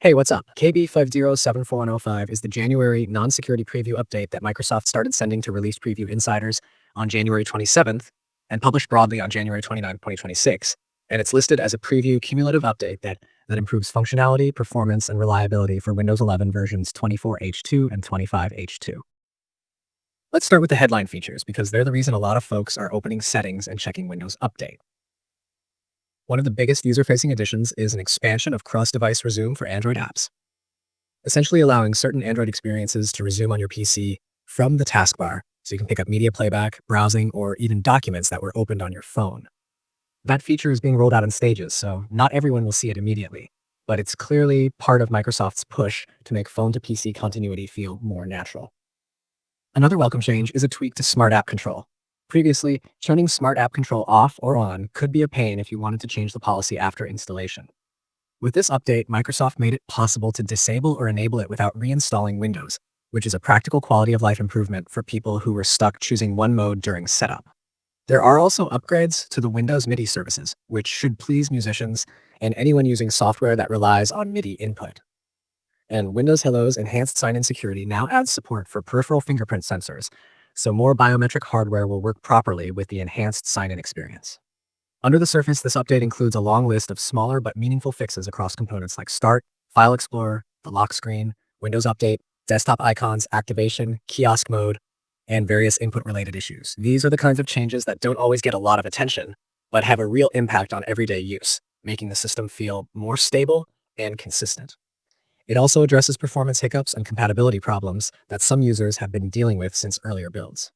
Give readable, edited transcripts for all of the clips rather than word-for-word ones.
Hey, what's up? KB5074105 is the January non-security preview update that Microsoft started sending to release preview insiders on January 27th and published broadly on January 29, 2026. And it's listed as a preview cumulative update that improves functionality, performance, and reliability for Windows 11 versions 24H2 and 25H2. Let's start with the headline features because they're the reason a lot of folks are opening settings and checking Windows Update. One of the biggest user-facing additions is an expansion of cross-device resume for Android apps, essentially allowing certain Android experiences to resume on your PC from the taskbar, so you can pick up media playback, browsing, or even documents that were opened on your phone. That feature is being rolled out in stages, so not everyone will see it immediately, but it's clearly part of Microsoft's push to make phone-to-PC continuity feel more natural. Another welcome change is a tweak to Smart App Control. Previously, turning Smart App Control off or on could be a pain if you wanted to change the policy after installation. With this update, Microsoft made it possible to disable or enable it without reinstalling Windows, which is a practical quality of life improvement for people who were stuck choosing one mode during setup. There are also upgrades to the Windows MIDI services, which should please musicians and anyone using software that relies on MIDI input. And Windows Hello's enhanced sign-in security now adds support for peripheral fingerprint sensors, so more biometric hardware will work properly with the enhanced sign-in experience. Under the surface, this update includes a long list of smaller but meaningful fixes across components like Start, File Explorer, the lock screen, Windows Update, desktop icons, activation, kiosk mode, and various input-related issues. These are the kinds of changes that don't always get a lot of attention, but have a real impact on everyday use, making the system feel more stable and consistent. It also addresses performance hiccups and compatibility problems that some users have been dealing with since earlier builds.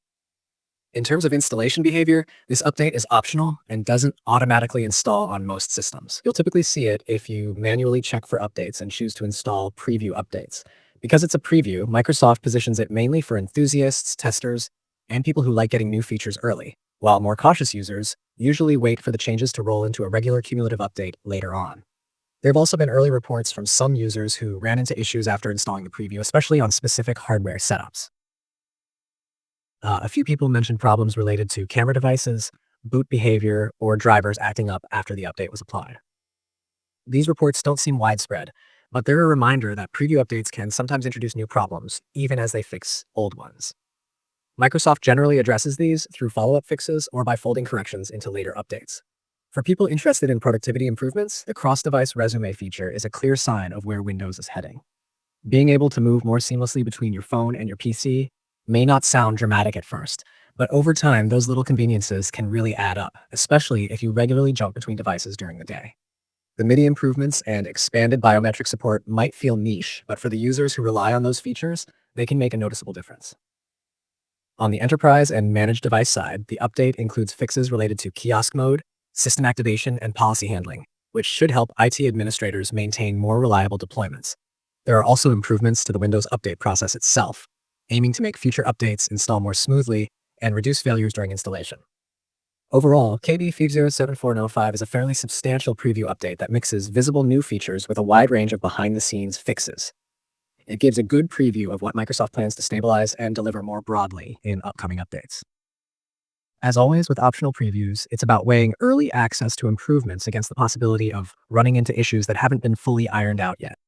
In terms of installation behavior, this update is optional and doesn't automatically install on most systems. You'll typically see it if you manually check for updates and choose to install preview updates. Because it's a preview, Microsoft positions it mainly for enthusiasts, testers, and people who like getting new features early, while more cautious users usually wait for the changes to roll into a regular cumulative update later on. There have also been early reports from some users who ran into issues after installing the preview, especially on specific hardware setups. A few people mentioned problems related to camera devices, boot behavior, or drivers acting up after the update was applied. These reports don't seem widespread, but they're a reminder that preview updates can sometimes introduce new problems, even as they fix old ones. Microsoft generally addresses these through follow-up fixes or by folding corrections into later updates. For people interested in productivity improvements, the cross-device resume feature is a clear sign of where Windows is heading. Being able to move more seamlessly between your phone and your PC may not sound dramatic at first, but over time, those little conveniences can really add up, especially if you regularly jump between devices during the day. The MIDI improvements and expanded biometric support might feel niche, but for the users who rely on those features, they can make a noticeable difference. On the enterprise and managed device side, the update includes fixes related to kiosk mode, system activation, and policy handling, which should help IT administrators maintain more reliable deployments. There are also improvements to the Windows Update process itself, aiming to make future updates install more smoothly and reduce failures during installation. Overall, KB5074105 is a fairly substantial preview update that mixes visible new features with a wide range of behind-the-scenes fixes. It gives a good preview of what Microsoft plans to stabilize and deliver more broadly in upcoming updates. As always with optional previews, it's about weighing early access to improvements against the possibility of running into issues that haven't been fully ironed out yet.